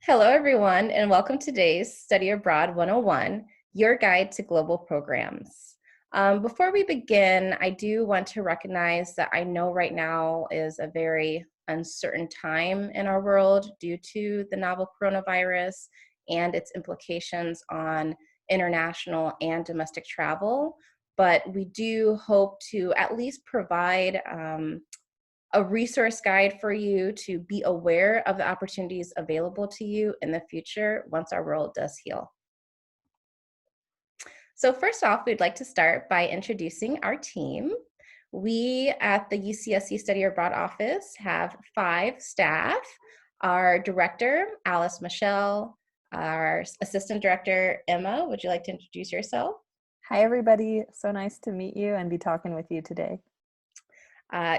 Hello, everyone, and welcome to today's Study Abroad 101, your guide to global programs. Before we begin, I do want to recognize that I know right now is a very uncertain time in our world due to the novel coronavirus and its implications on international and domestic travel, but we do hope to at least provide a resource guide for you to be aware of the opportunities available to you in the future once our world does heal. So first off, we'd like to start by introducing our team. We at the UCSC Study Abroad office have 5 staff. Our director, Alice Michelle, our assistant director, Emma. Would you like to introduce yourself? Hi, everybody. So nice to meet you and be talking with you today.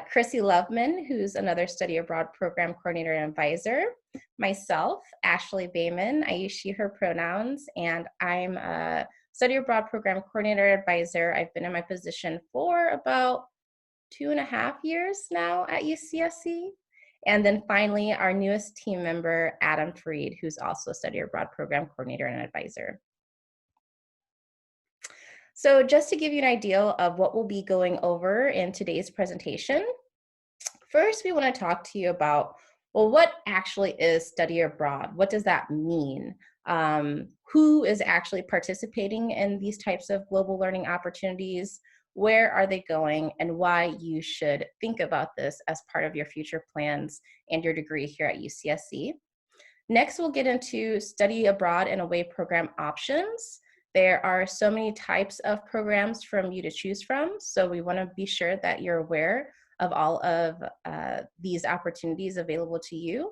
Chrissy Loveman, who's another Study Abroad Program Coordinator and Advisor. Myself, Ashley Bayman, I use she, her pronouns, and I'm a Study Abroad Program Coordinator and Advisor. I've been in my position for about 2.5 years now at UCSC. And then finally, our newest team member, Adam Freed, who's also a Study Abroad Program Coordinator and Advisor. So just to give you an idea of what we'll be going over in today's presentation, first we want to talk to you about, well, what actually is study abroad? What does that mean? Who is actually participating in these types of global learning opportunities? Where are they going? And why you should think about this as part of your future plans and your degree here at UCSC. Next, we'll get into study abroad and away program options. There are so many types of programs for you to choose from, so we want to be sure that you're aware of all of these opportunities available to you.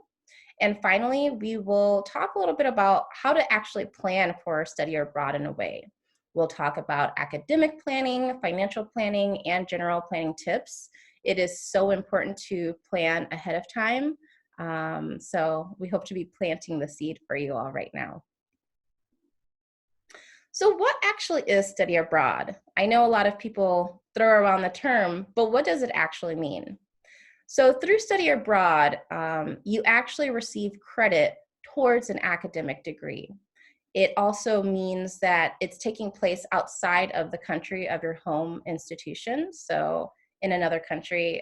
And finally, we will talk a little bit about how to actually plan for study abroad and away. We'll talk about academic planning, financial planning, and general planning tips. It is so important to plan ahead of time, so we hope to be planting the seed for you all right now. So what actually is study abroad? I know a lot of people throw around the term, but what does it actually mean? So through study abroad, you actually receive credit towards an academic degree. It also means that it's taking place outside of the country of your home institution, so in another country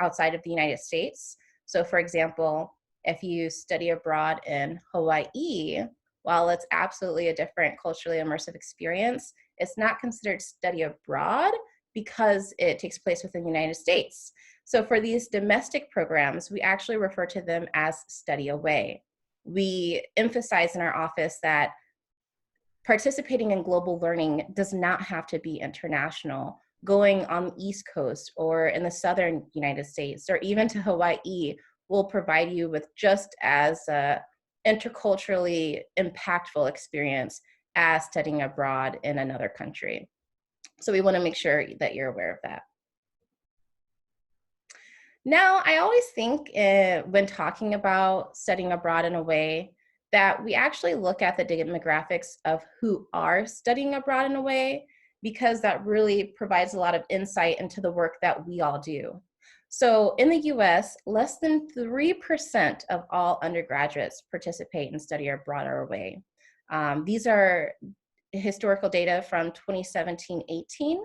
outside of the United States. So for example, if you study abroad in Hawaii, while it's absolutely a different culturally immersive experience, it's not considered study abroad because it takes place within the United States. So for these domestic programs, we actually refer to them as study away. We emphasize in our office that participating in global learning does not have to be international. Going on the East Coast or in the Southern United States or even to Hawaii will provide you with just as interculturally impactful experience as studying abroad in another country. So we want to make sure that you're aware of that. Now, I always think when talking about studying abroad and away, that we actually look at the demographics of who are studying abroad and away, because that really provides a lot of insight into the work that we all do. So in the US, less than 3% of all undergraduates participate in study abroad or away. These are historical data from 2017-18.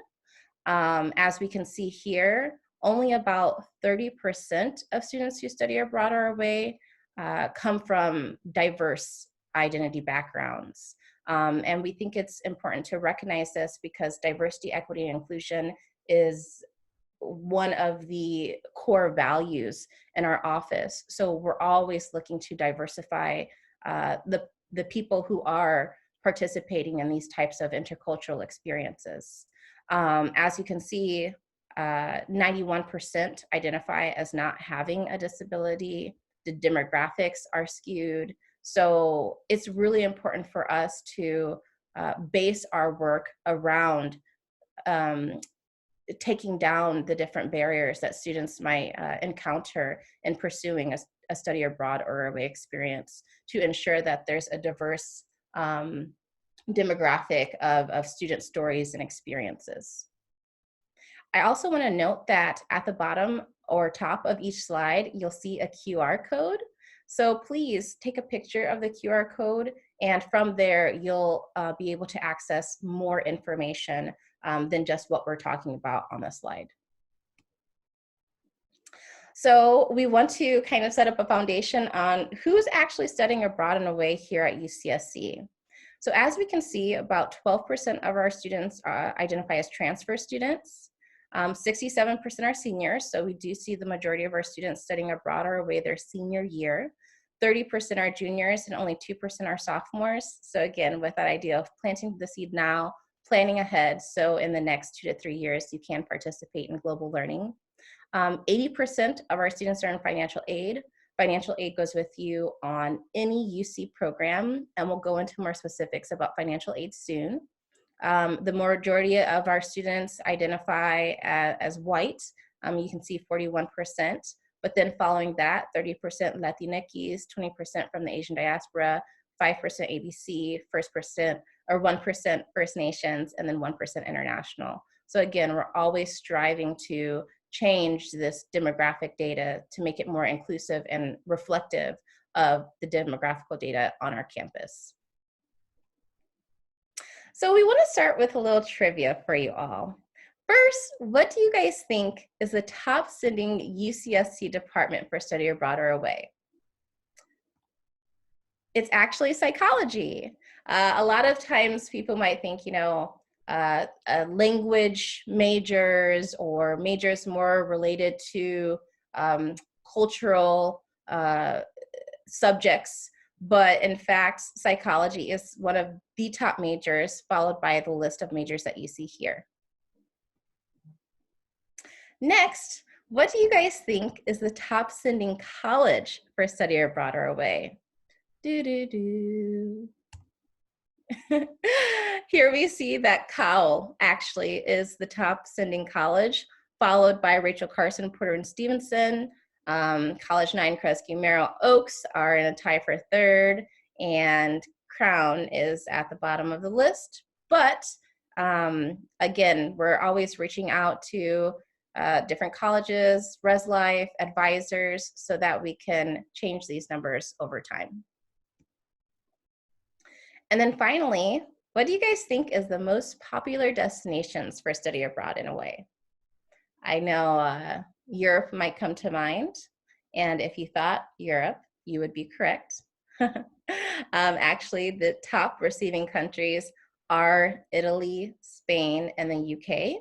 As we can see here, only about 30% of students who study abroad or away come from diverse identity backgrounds. And we think it's important to recognize this because diversity, equity, and inclusion is one of the core values in our office. So we're always looking to diversify the people who are participating in these types of intercultural experiences. As you can see, 91% identify as not having a disability. The demographics are skewed. So it's really important for us to base our work around taking down the different barriers that students might encounter in pursuing a study abroad or away experience to ensure that there's a diverse demographic of student stories and experiences. I also want to note that at the bottom or top of each slide, you'll see a QR code. So please take a picture of the QR code, and from there, you'll be able to access more information than just what we're talking about on the slide. So we want to kind of set up a foundation on who's actually studying abroad and away here at UCSC. So as we can see, about 12% of our students identify as transfer students. 67% are seniors, so we do see the majority of our students studying abroad or away their senior year. 30% are juniors and only 2% are sophomores. So again, with that idea of planting the seed now, planning ahead, so in the next 2 to 3 years, you can participate in global learning. 80% of our students are in financial aid. Financial aid goes with you on any UC program, and we'll go into more specifics about financial aid soon. The majority of our students identify as white. You can see 41%, but then following that, 30% Latinx, 20% from the Asian diaspora, 5% ABC, 1% First Nations, and then 1% international. So again, we're always striving to change this demographic data to make it more inclusive and reflective of the demographical data on our campus. So we want to start with a little trivia for you all. First, what do you guys think is the top sending UCSC department for study abroad or away? It's actually psychology. A lot of times people might think, you know, language majors or majors more related to cultural subjects, but in fact, psychology is one of the top majors, followed by the list of majors that you see here. Next, what do you guys think is the top sending college for study abroad or away? Here we see that Cowell actually is the top sending college, followed by Rachel Carson, Porter and Stevenson. College 9, CRUZ, Merrill Oaks are in a tie for third, and Crown is at the bottom of the list. But again, we're always reaching out to different colleges, Res Life, advisors, so that we can change these numbers over time. And then finally, what do you guys think is the most popular destinations for study abroad and away? I know Europe might come to mind, and if you thought Europe, you would be correct. Actually, the top receiving countries are Italy, Spain, and the UK.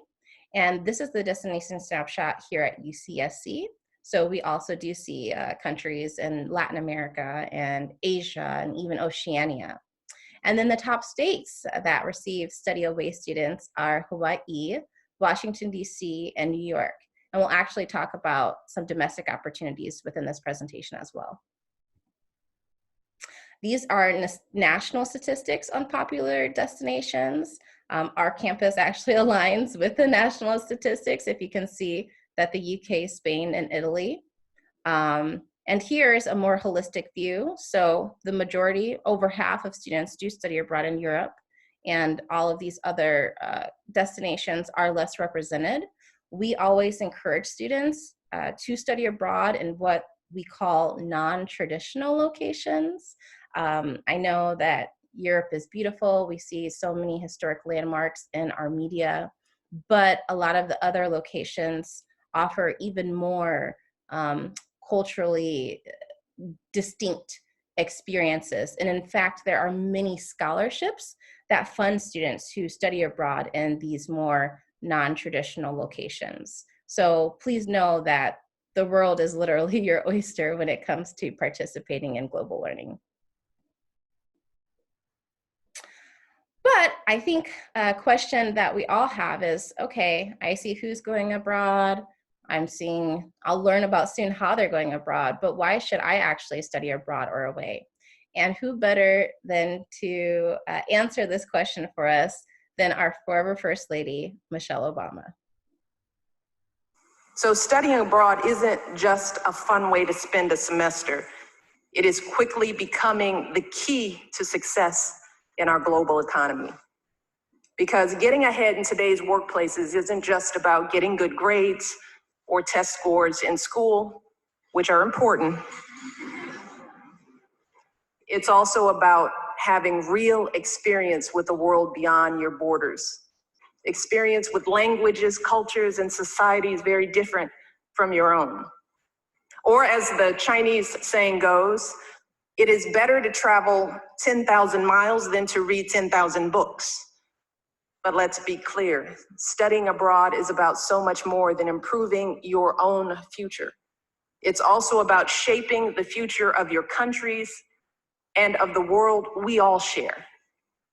And this is the destination snapshot here at UCSC. So we also do see countries in Latin America and Asia and even Oceania. And then the top states that receive study away students are Hawaii, Washington, DC, and New York. And we'll actually talk about some domestic opportunities within this presentation as well. These are national statistics on popular destinations. Our campus actually aligns with the national statistics, if you can see that the UK, Spain, and Italy. And here's a more holistic view. So the majority, over half of students do study abroad in Europe, and all of these other destinations are less represented. We always encourage students to study abroad in what we call non-traditional locations. I know that Europe is beautiful. We see so many historic landmarks in our media, but a lot of the other locations offer even more culturally distinct experiences. And in fact, there are many scholarships that fund students who study abroad in these more non-traditional locations. So please know that the world is literally your oyster when it comes to participating in global learning. But I think a question that we all have is, okay, I see who's going abroad. I'll learn about soon how they're going abroad, but why should I actually study abroad or away? And who better than to answer this question for us than our forever First Lady, Michelle Obama. So studying abroad isn't just a fun way to spend a semester. It is quickly becoming the key to success in our global economy. Because getting ahead in today's workplaces isn't just about getting good grades or test scores in school, which are important, It's also about having real experience with the world beyond your borders. Experience with languages, cultures, and societies very different from your own. Or as the Chinese saying goes, it is better to travel 10,000 miles than to read 10,000 books. But let's be clear, studying abroad is about so much more than improving your own future. It's also about shaping the future of your countries and of the world we all share.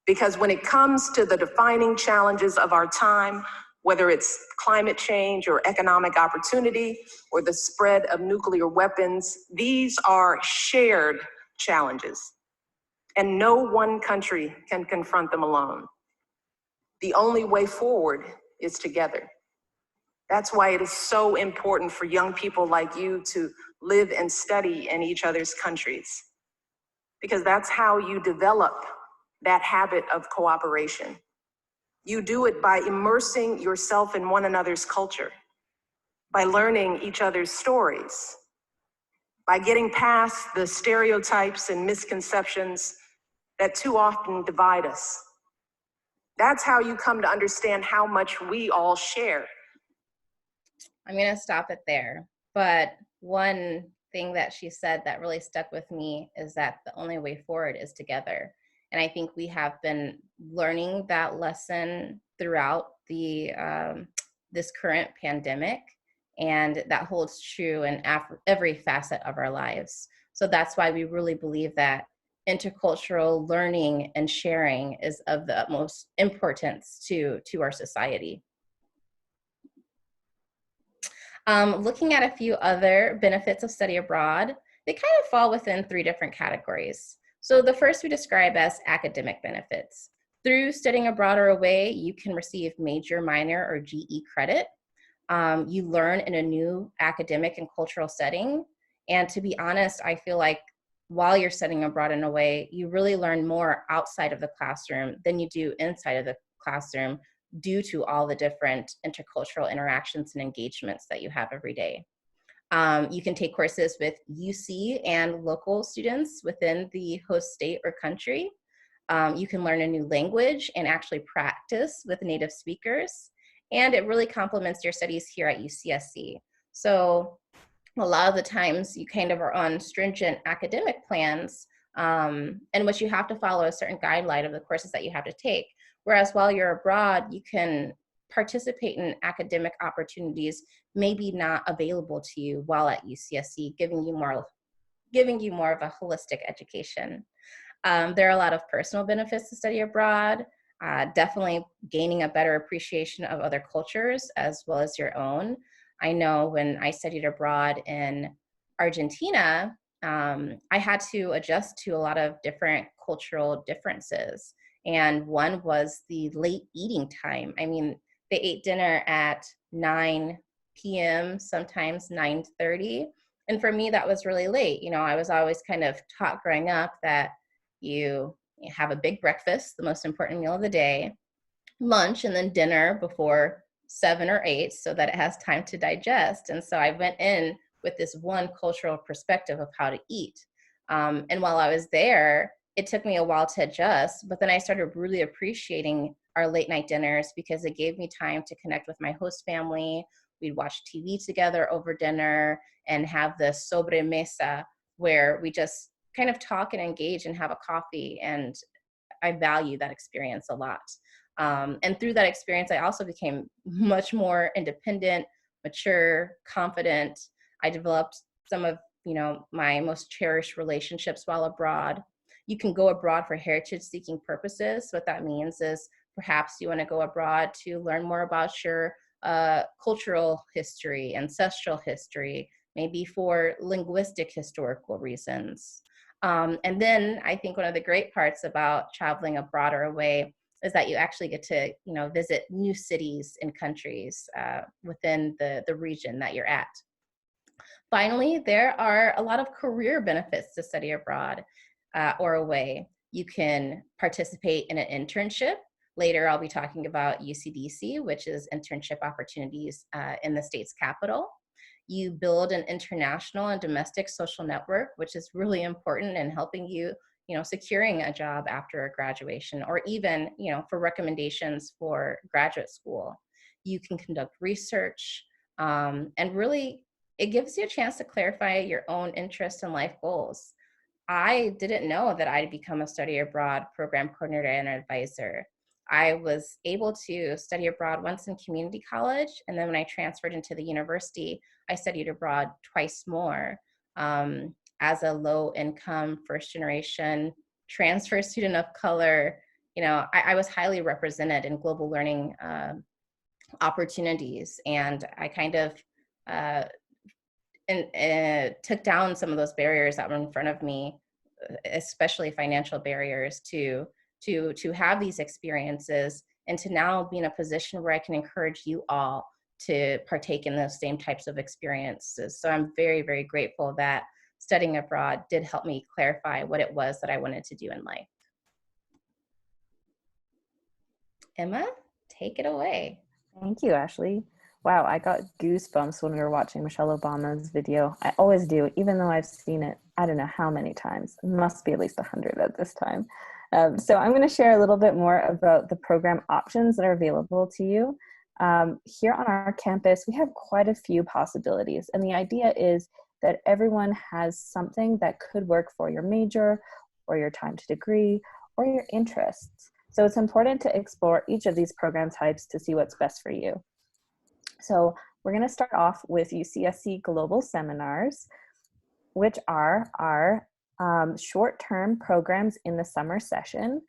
Because when it comes to the defining challenges of our time, whether it's climate change or economic opportunity or the spread of nuclear weapons, these are shared challenges, and no one country can confront them alone. The only way forward is together. That's why it is so important for young people like you to live and study in each other's countries, because that's how you develop that habit of cooperation. You do it by immersing yourself in one another's culture, by learning each other's stories, by getting past the stereotypes and misconceptions that too often divide us. That's how you come to understand how much we all share. I'm going to stop it there. But one thing that she said that really stuck with me is that the only way forward is together. And I think we have been learning that lesson throughout the this current pandemic, and that holds true in every facet of our lives. So that's why we really believe that intercultural learning and sharing is of the utmost importance to our society. Looking at a few other benefits of study abroad, they kind of fall within 3 different categories. So the first we describe as academic benefits. Through studying abroad or away, you can receive major, minor, or GE credit. You learn in a new academic and cultural setting. And to be honest, I feel like while you're studying abroad and away, you really learn more outside of the classroom than you do inside of the classroom due to all the different intercultural interactions and engagements that you have every day. You can take courses with UC and local students within the host state or country. You can learn a new language and actually practice with native speakers. And it really complements your studies here at UCSC. So a lot of the times you kind of are on stringent academic plans in which you have to follow a certain guideline of the courses that you have to take. Whereas while you're abroad, you can participate in academic opportunities maybe not available to you while at UCSC, giving you more of a holistic education. There are a lot of personal benefits to study abroad, definitely gaining a better appreciation of other cultures as well as your own. I know when I studied abroad in Argentina, I had to adjust to a lot of different cultural differences. And one was the late eating time. I mean, they ate dinner at 9 p.m., sometimes 9:30. And for me, that was really late. You know, I was always kind of taught growing up that you have a big breakfast, the most important meal of the day, lunch, and then dinner before 7 or 8 so that it has time to digest. And so I went in with this one cultural perspective of how to eat. And while I was there, it took me a while to adjust, but then I started really appreciating our late night dinners because it gave me time to connect with my host family. We'd watch TV together over dinner and have the sobremesa where we just kind of talk and engage and have a coffee. And I value that experience a lot. And through that experience, I also became much more independent, mature, confident. I developed some of, my most cherished relationships while abroad. You can go abroad for heritage-seeking purposes. What that means is perhaps you want to go abroad to learn more about your cultural history, ancestral history, maybe for linguistic historical reasons. And then I think one of the great parts about traveling abroad or away is that you actually get to, visit new cities and countries within the region that you're at. Finally, there are a lot of career benefits to study abroad or away. You can participate in an internship. Later, I'll be talking about UCDC, which is internship opportunities in the state's capital. You build an international and domestic social network, which is really important in helping you securing a job after a graduation, or even, for recommendations for graduate school. You can conduct research, and really, it gives you a chance to clarify your own interests and life goals. I didn't know that I'd become a study abroad program coordinator and advisor. I was able to study abroad once in community college, and then when I transferred into the university, I studied abroad twice more. As a low-income, first-generation transfer student of color, I was highly represented in global learning opportunities, and I kind of took down some of those barriers that were in front of me, especially financial barriers, to have these experiences, and to now be in a position where I can encourage you all to partake in those same types of experiences. So I'm very, very grateful that studying abroad did help me clarify what it was that I wanted to do in life. Emma, take it away. Thank you, Ashley. Wow, I got goosebumps when we were watching Michelle Obama's video. I always do, even though I've seen it, I don't know how many times. It must be at least 100 at this time. So I'm going to share a little bit more about the program options that are available to you. Here on our campus, we have quite a few possibilities. And the idea is that everyone has something that could work for your major, or your time to degree, or your interests. So it's important to explore each of these program types to see what's best for you. So we're going to start off with UCSC Global Seminars, which are our short-term programs in the summer session.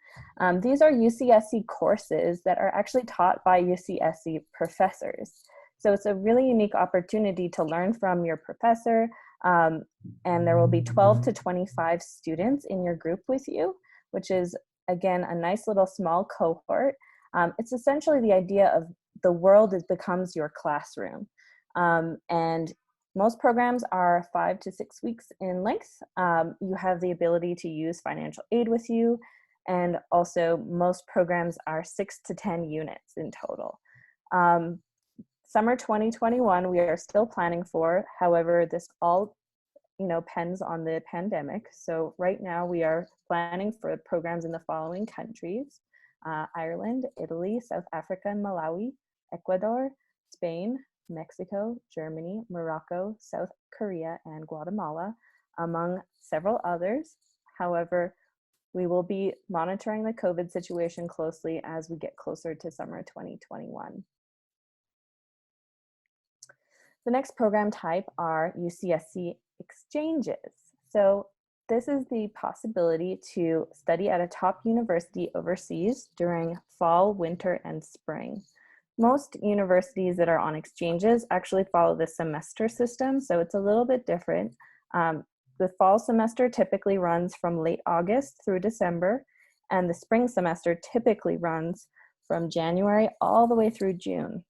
These are UCSC courses that are actually taught by UCSC professors. So it's a really unique opportunity to learn from your professor, and there will be 12 to 25 students in your group with you, which is, again, a nice little small cohort. It's essentially the idea of the world becomes your classroom. And most programs are 5 to 6 weeks in length. You have the ability to use financial aid with you. And also most programs are 6 to 10 units in total. Summer 2021, we are still planning for. However, this all depends on the pandemic. So right now we are planning for programs in the following countries: Ireland, Italy, South Africa and Malawi, Ecuador, Spain, Mexico, Germany, Morocco, South Korea, and Guatemala, among several others. However, we will be monitoring the COVID situation closely as we get closer to summer 2021. The next program type are UCSC exchanges. So this is the possibility to study at a top university overseas during fall, winter, and spring. Most universities that are on exchanges actually follow the semester system, so it's a little bit different. The fall semester typically runs from late August through December, and the spring semester typically runs from January all the way through June.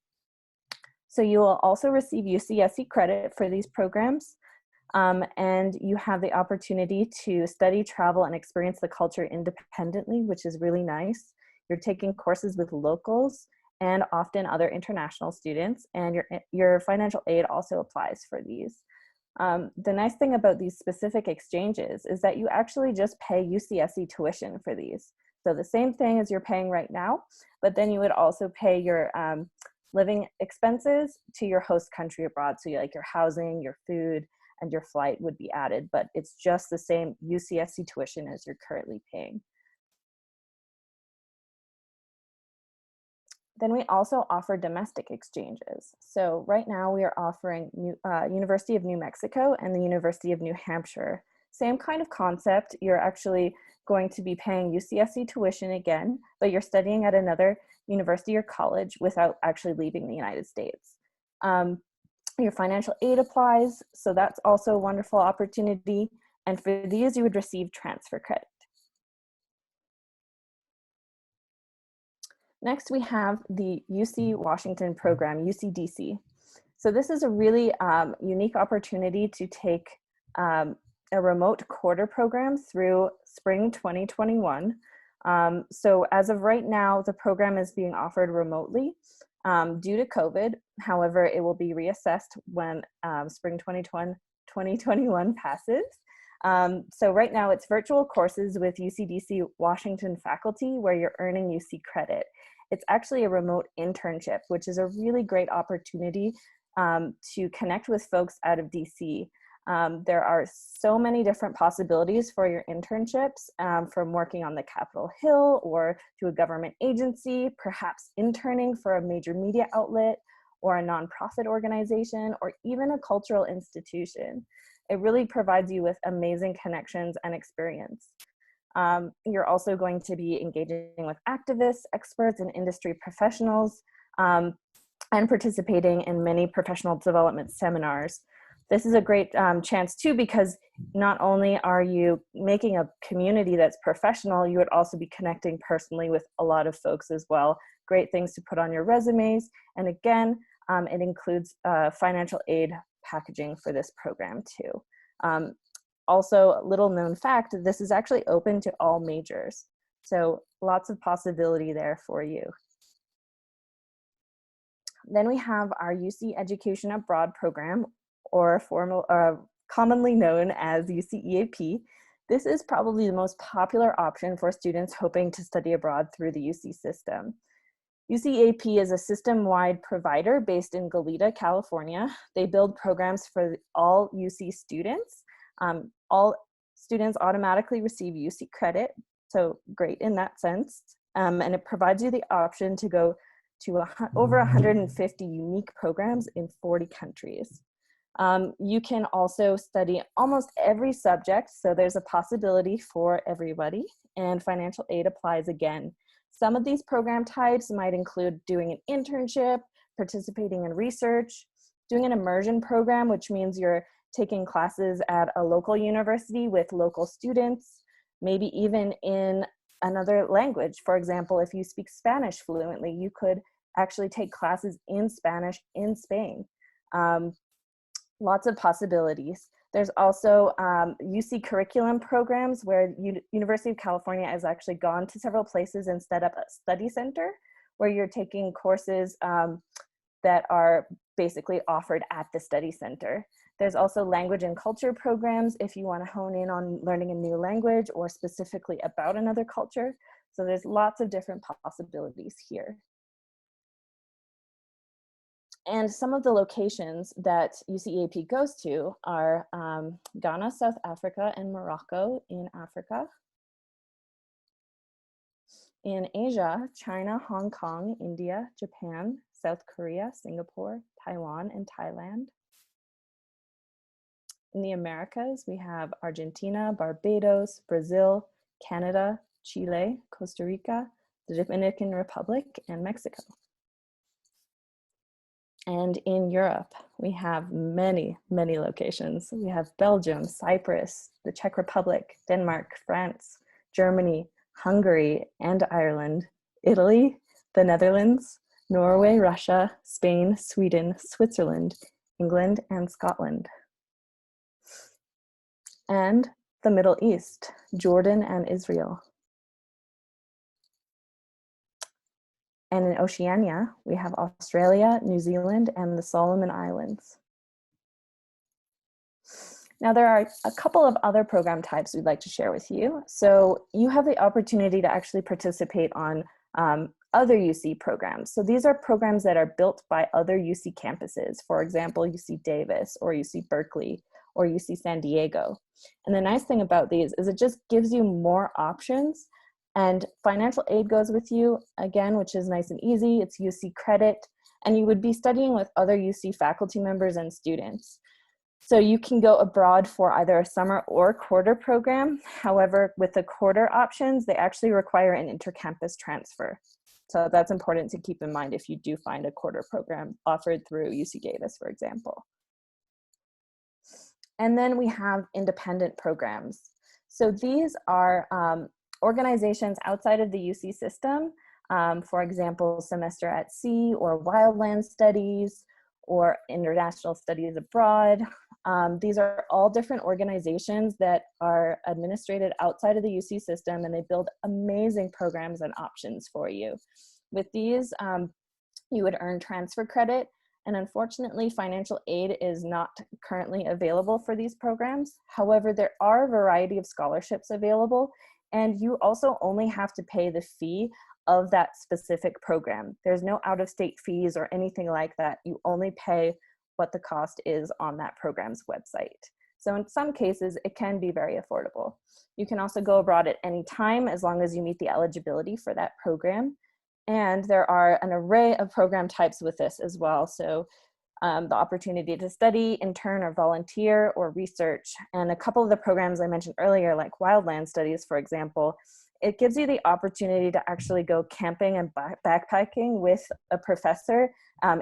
So you will also receive UCSC credit for these programs, and you have the opportunity to study, travel, and experience the culture independently, which is really nice. You're taking courses with locals and often other international students, and your financial aid also applies for these. The nice thing about these specific exchanges is that you actually just pay UCSC tuition for these. So the same thing as you're paying right now, but then you would also pay your living expenses to your host country abroad. So like your housing, your food, and your flight would be added, but it's just the same UCSC tuition as you're currently paying. Then we also offer domestic exchanges. So right now we are offering University of New Mexico and the University of New Hampshire. Same kind of concept. You're actually going to be paying UCSC tuition again, but you're studying at another university or college without actually leaving the United States. Your financial aid applies, so that's also a wonderful opportunity. And for these, you would receive transfer credit. Next, we have the UC Washington program, UCDC. So this is a really unique opportunity to take a remote quarter program through spring 2021. So as of right now, the program is being offered remotely due to COVID. However, it will be reassessed when spring 2021 passes. So right now it's virtual courses with UCDC Washington faculty where you're earning UC credit. It's actually a remote internship, which is a really great opportunity to connect with folks out of DC. There are so many different possibilities for your internships, from working on the Capitol Hill or to a government agency, perhaps interning for a major media outlet or a nonprofit organization, or even a cultural institution. It really provides you with amazing connections and experience. You're also going to be engaging with activists, experts, and industry professionals, and participating in many professional development seminars. This is a great chance too, because not only are you making a community that's professional, you would also be connecting personally with a lot of folks as well. Great things to put on your resumes. And again, it includes financial aid packaging for this program too. Also, little known fact, this is actually open to all majors. So lots of possibility there for you. Then we have our UC Education Abroad program, or commonly known as UCEAP. This is probably the most popular option for students hoping to study abroad through the UC system. UCEAP is a system-wide provider based in Goleta, California. They build programs for all UC students. All students automatically receive UC credit, so great in that sense. And it provides you the option to go to over 150 unique programs in 40 countries. You can also study almost every subject, so there's a possibility for everybody, and financial aid applies again. Some of these program types might include doing an internship, participating in research, doing an immersion program, which means you're taking classes at a local university with local students, maybe even in another language. For example, if you speak Spanish fluently, you could actually take classes in Spanish in Spain. Lots of possibilities. There's also UC curriculum programs where University of California has actually gone to several places and set up a study center where you're taking courses that are basically offered at the study center. There's also language and culture programs if you want to hone in on learning a new language or specifically about another culture. So there's lots of different possibilities here. And some of the locations that UCEAP goes to are Ghana, South Africa, and Morocco in Africa. In Asia, China, Hong Kong, India, Japan, South Korea, Singapore, Taiwan, and Thailand. In the Americas, we have Argentina, Barbados, Brazil, Canada, Chile, Costa Rica, the Dominican Republic, and Mexico. And in Europe, we have many, many locations. We have Belgium, Cyprus, the Czech Republic, Denmark, France, Germany, Hungary, and Ireland, Italy, the Netherlands, Norway, Russia, Spain, Sweden, Switzerland, England, and Scotland. And the Middle East, Jordan and Israel. And in Oceania, we have Australia, New Zealand, and the Solomon Islands. Now, there are a couple of other program types we'd like to share with you. So you have the opportunity to actually participate on other UC programs. So these are programs that are built by other UC campuses, for example, UC Davis or UC Berkeley or UC San Diego. And the nice thing about these is it just gives you more options, and financial aid goes with you, again, which is nice and easy. It's UC credit, and you would be studying with other UC faculty members and students. So you can go abroad for either a summer or quarter program. However, with the quarter options, they actually require an intercampus transfer. So that's important to keep in mind if you do find a quarter program offered through UC Davis, for example. And then we have independent programs. So these are organizations outside of the UC system, for example, Semester at Sea or Wildland Studies or International Studies Abroad. These are all different organizations that are administrated outside of the UC system, and they build amazing programs and options for you. With these, you would earn transfer credit, And unfortunately, financial aid is not currently available for these programs. However, there are a variety of scholarships available, and you also only have to pay the fee of that specific program. There's no out-of-state fees or anything like that. You only pay what the cost is on that program's website. So in some cases, it can be very affordable. You can also go abroad at any time as long as you meet the eligibility for that program. And there are an array of program types with this as well. So the opportunity to study, intern, or volunteer, or research. And a couple of the programs I mentioned earlier, like wildland studies, for example, it gives you the opportunity to actually go camping and backpacking with a professor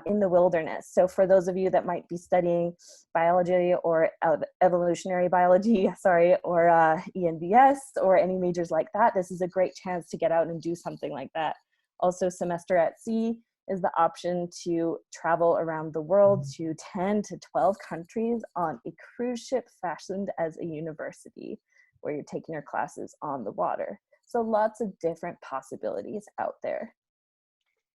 in the wilderness. So for those of you that might be studying biology or evolutionary biology, or ENVS or any majors like that, this is a great chance to get out and do something like that. Also, Semester at Sea is the option to travel around the world to 10 to 12 countries on a cruise ship fashioned as a university, where you're taking your classes on the water. So lots of different possibilities out there.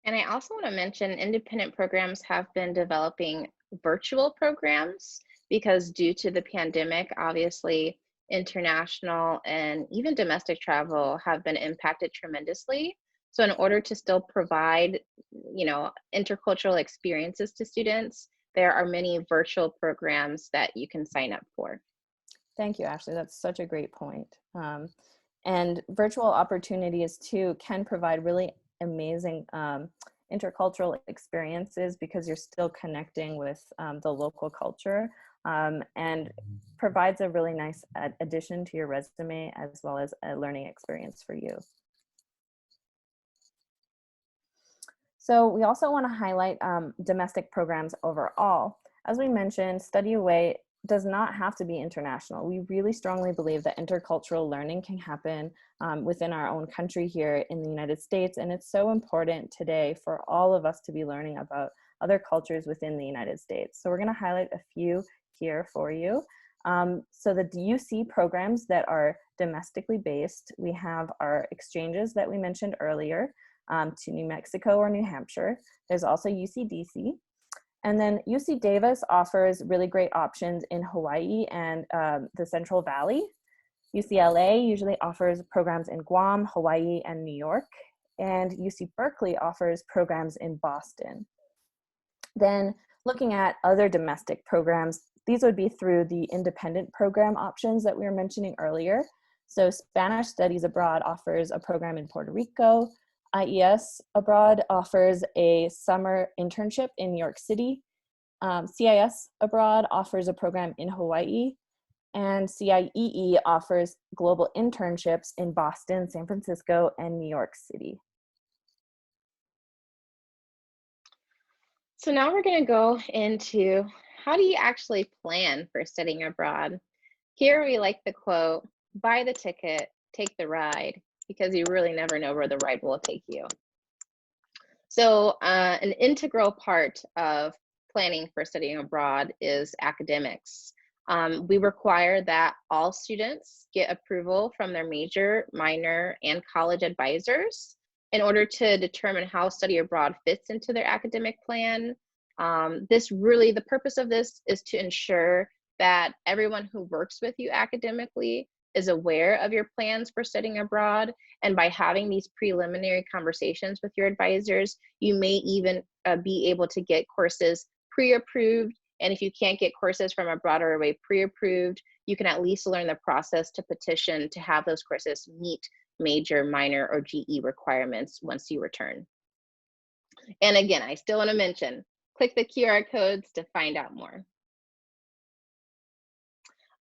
And I also want to mention independent programs have been developing virtual programs because due to the pandemic, obviously international and even domestic travel have been impacted tremendously. So in order to still provide, intercultural experiences to students, there are many virtual programs that you can sign up for. Thank you, Ashley. That's such a great point. And virtual opportunities too can provide really amazing intercultural experiences because you're still connecting with the local culture and provides a really nice addition to your resume as well as a learning experience for you. So we also want to highlight domestic programs overall. As we mentioned, Study Away does not have to be international. We really strongly believe that intercultural learning can happen within our own country here in the United States, and it's so important today for all of us to be learning about other cultures within the United States. So we're going to highlight a few here for you. So the UC programs that are domestically based, we have our exchanges that we mentioned earlier to New Mexico or New Hampshire. There's also UCDC. And then UC Davis offers really great options in Hawaii and the Central Valley. UCLA usually offers programs in Guam, Hawaii, and New York. And UC Berkeley offers programs in Boston. Then looking at other domestic programs, these would be through the independent program options that we were mentioning earlier. So Spanish Studies Abroad offers a program in Puerto Rico. IES Abroad offers a summer internship in New York City. CIS Abroad offers a program in Hawaii. And CIEE offers global internships in Boston, San Francisco, and New York City. So now we're going to go into how do you actually plan for studying abroad? Here we like the quote, buy the ticket, take the ride, because you really never know where the ride will take you. So an integral part of planning for studying abroad is academics. We require that all students get approval from their major, minor, and college advisors in order to determine how study abroad fits into their academic plan. The purpose of this is to ensure that everyone who works with you academically is aware of your plans for studying abroad. And by having these preliminary conversations with your advisors, you may even be able to get courses pre-approved. And if you can't get courses from a broader array pre-approved, you can at least learn the process to petition to have those courses meet major, minor, or GE requirements once you return. And again, I still want to mention, click the QR codes to find out more.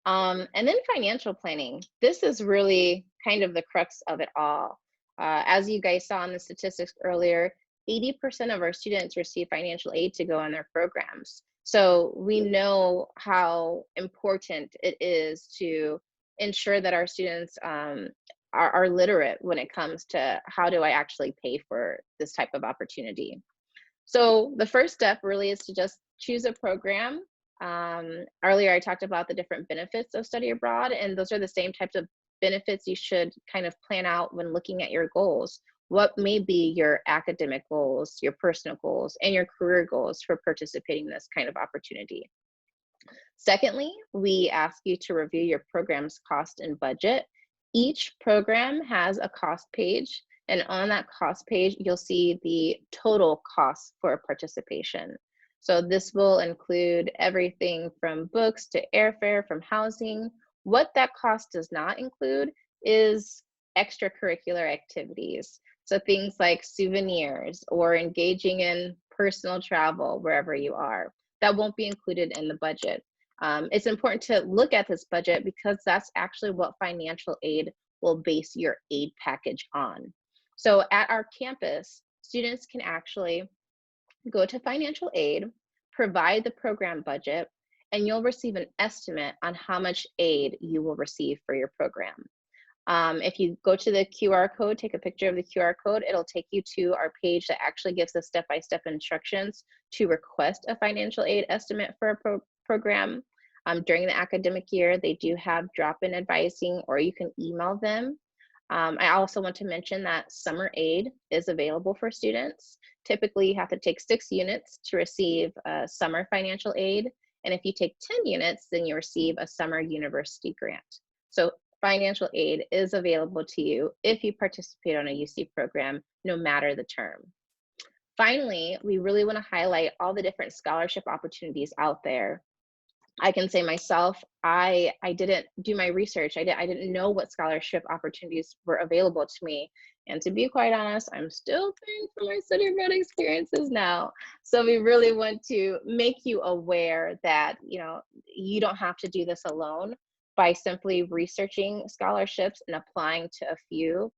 And then financial planning. This is really kind of the crux of it all. As you guys saw in the statistics earlier, 80% of our students receive financial aid to go on their programs. So we know how important it is to ensure that our students are literate when it comes to how do I actually pay for this type of opportunity. So the first step really is to just choose a program. Earlier I talked about the different benefits of study abroad, and those are the same types of benefits you should kind of plan out when looking at your goals. what may be your academic goals, your personal goals, and your career goals for participating in this kind of opportunity. Secondly, we ask you to review your program's cost and budget. Each program has a cost page, and on that cost page, you'll see the total cost for participation. So this will include everything from books to airfare, from housing. What that cost does not include is extracurricular activities. So things like souvenirs or engaging in personal travel wherever you are. That won't be included in the budget. It's important to look at this budget because that's actually what financial aid will base your aid package on. So at our campus, students can actually go to financial aid, provide the program budget, and you'll receive an estimate on how much aid you will receive for your program. If you go to the QR code, take a picture of the QR code, it'll take you to our page that actually gives us step-by-step instructions to request a financial aid estimate for a program. During the academic year, they do have drop-in advising, or you can email them. I also want to mention that summer aid is available for students. Typically, you have to take 6 units to receive summer financial aid. And if you take 10 units, then you receive a summer university grant. So financial aid is available to you if you participate on a UC program, no matter the term. Finally, we really want to highlight all the different scholarship opportunities out there. I can say myself, I didn't do my research. I didn't know what scholarship opportunities were available to me. And to be quite honest, I'm still paying for my study abroad experiences now. So we really want to make you aware that, you don't have to do this alone. By simply researching scholarships and applying to a few,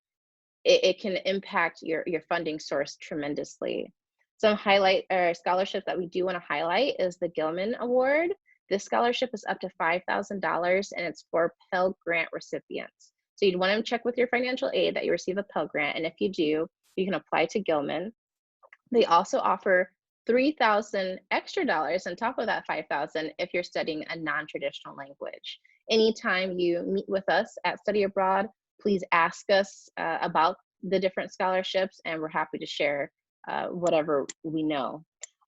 it can impact your funding source tremendously. Some scholarships that we do want to highlight is the Gilman Award. This scholarship is up to $5,000 and it's for Pell Grant recipients. So you'd want to check with your financial aid that you receive a Pell Grant, and if you do, you can apply to Gilman. They also offer $3,000 extra on top of that $5,000 if you're studying a non-traditional language. Anytime you meet with us at Study Abroad, please ask us about the different scholarships, and we're happy to share whatever we know.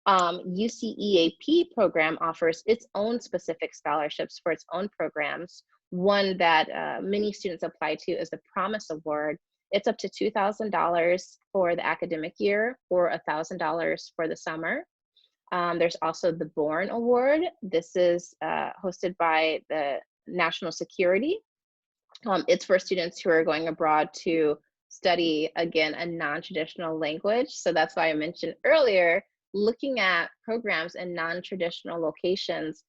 UCEAP program offers its own specific scholarships for its own programs. One that many students apply to is the Promise Award. It's up to $2,000 for the academic year or $1,000 for the summer. There's also the Born Award. This is hosted by the National Security. It's for students who are going abroad to study, again, a non-traditional language. So that's why I mentioned earlier, looking at programs in non-traditional locations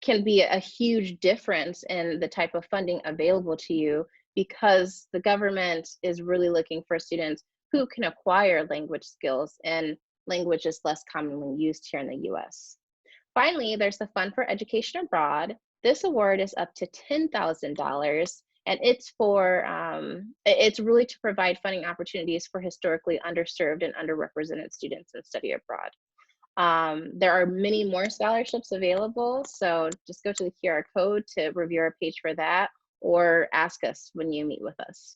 can be a huge difference in the type of funding available to you, because the government is really looking for students who can acquire language skills, and language is less commonly used here in the US. Finally, there's the Fund for Education Abroad. This award is up to $10,000, and it's it's really to provide funding opportunities for historically underserved and underrepresented students in study abroad. There are many more scholarships available, so just go to the QR code to review our page for that, or ask us when you meet with us.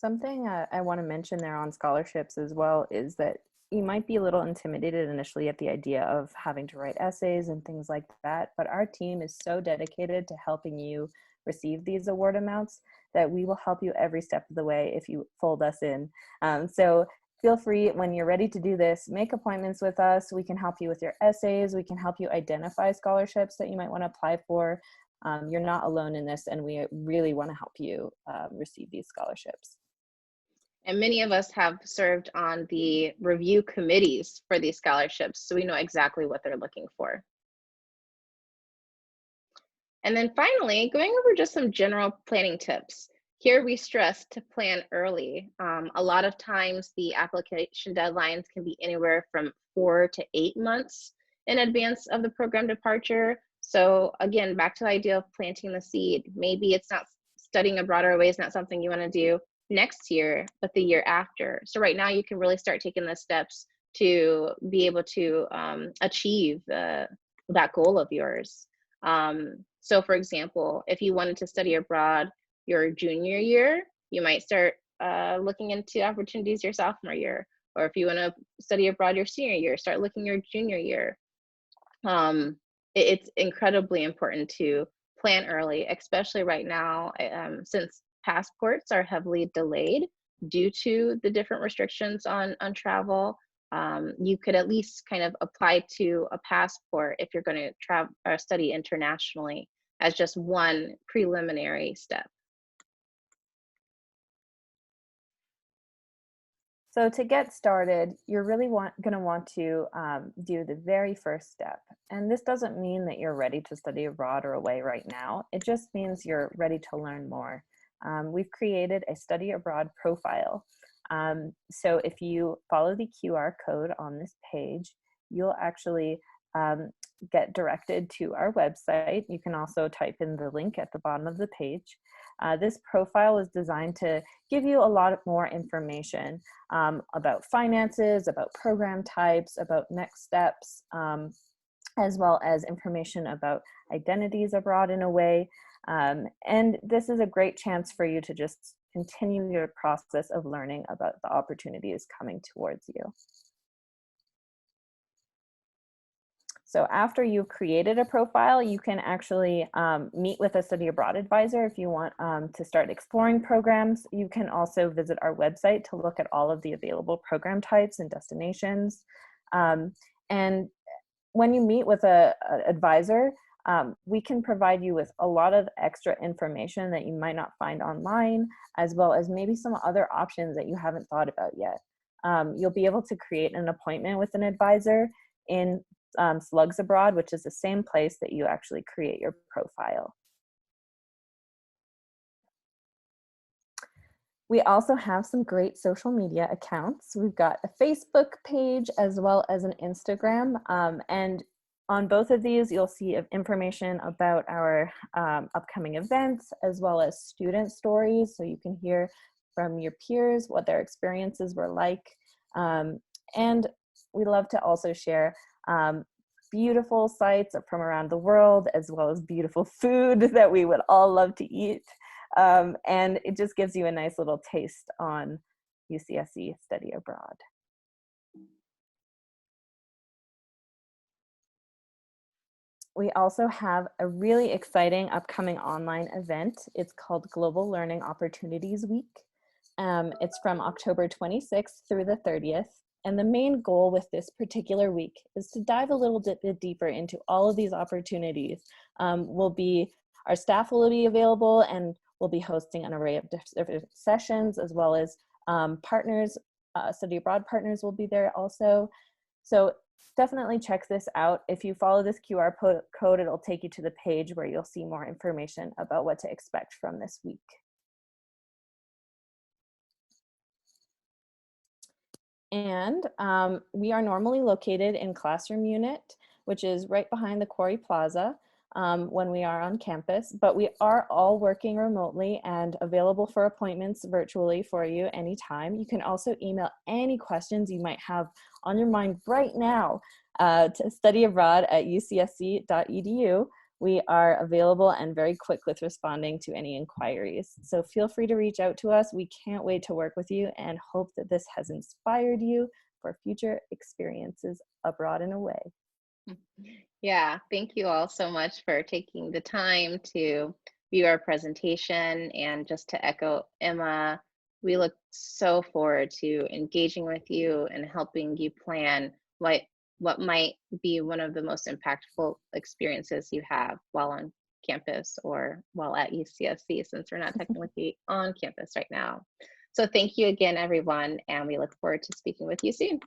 Something I want to mention there on scholarships as well is that you might be a little intimidated initially at the idea of having to write essays and things like that, but our team is so dedicated to helping you receive these award amounts that we will help you every step of the way if you fold us in. So feel free, when you're ready to do this, make appointments with us. We can help you with your essays. We can help you identify scholarships that you might want to apply for. You're not alone in this, and we really want to help you receive these scholarships. And many of us have served on the review committees for these scholarships, so we know exactly what they're looking for. And then finally, going over just some general planning tips. Here we stress to plan early. A lot of times the application deadlines can be anywhere from 4 to 8 months in advance of the program departure. So again, back to the idea of planting the seed. Maybe it's not studying abroad or away is not something you want to do next year, but the year after. So right now you can really start taking the steps to be able to achieve that goal of yours. So for example, if you wanted to study abroad your junior year, you might start looking into opportunities your sophomore year, or if you want to study abroad your senior year, start looking your junior year. It's incredibly important to plan early, especially right now, since passports are heavily delayed due to the different restrictions on travel. You could at least kind of apply to a passport if you're going to travel or study internationally as just one preliminary step. So to get started, you're really going to want to do the very first step. And this doesn't mean that you're ready to study abroad or away right now. It just means you're ready to learn more. We've created a study abroad profile. So if you follow the QR code on this page, you'll actually get directed to our website. You can also type in the link at the bottom of the page. This profile is designed to give you a lot more information about finances, about program types, about next steps, as well as information about identities abroad in a way. And this is a great chance for you to just continue your process of learning about the opportunities coming towards you. So after you've created a profile, you can actually meet with a study abroad advisor if you want to start exploring programs. You can also visit our website to look at all of the available program types and destinations. And when you meet with an advisor, we can provide you with a lot of extra information that you might not find online, as well as maybe some other options that you haven't thought about yet. You'll be able to create an appointment with an advisor in Slugs Abroad, which is the same place that you actually create your profile. We also have some great social media accounts. We've got a Facebook page as well as an Instagram, and on both of these you'll see information about our upcoming events as well as student stories, so you can hear from your peers what their experiences were like. And we love to also share beautiful sites from around the world, as well as beautiful food that we would all love to eat. And it just gives you a nice little taste on UCSC study abroad. We also have a really exciting upcoming online event. It's called Global Learning Opportunities Week. It's from October 26th through the 30th. And the main goal with this particular week is to dive a little bit deeper into all of these opportunities. Our staff will be available, and we'll be hosting an array of different sessions, as well as partners, study abroad partners will be there also. So definitely check this out. If you follow this QR code, it'll take you to the page where you'll see more information about what to expect from this week. And we are normally located in Classroom Unit, which is right behind the Quarry Plaza when we are on campus, but we are all working remotely and available for appointments virtually for you anytime. You can also email any questions you might have on your mind right now to studyabroad@ucsc.edu. We are available and very quick with responding to any inquiries. So feel free to reach out to us. We can't wait to work with you and hope that this has inspired you for future experiences abroad and away. Yeah, thank you all so much for taking the time to view our presentation. And just to echo Emma, we look so forward to engaging with you and helping you plan what might be one of the most impactful experiences you have while on campus or while at UCSC, since we're not technically on campus right now. So thank you again, everyone, and we look forward to speaking with you soon.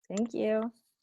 Thank you.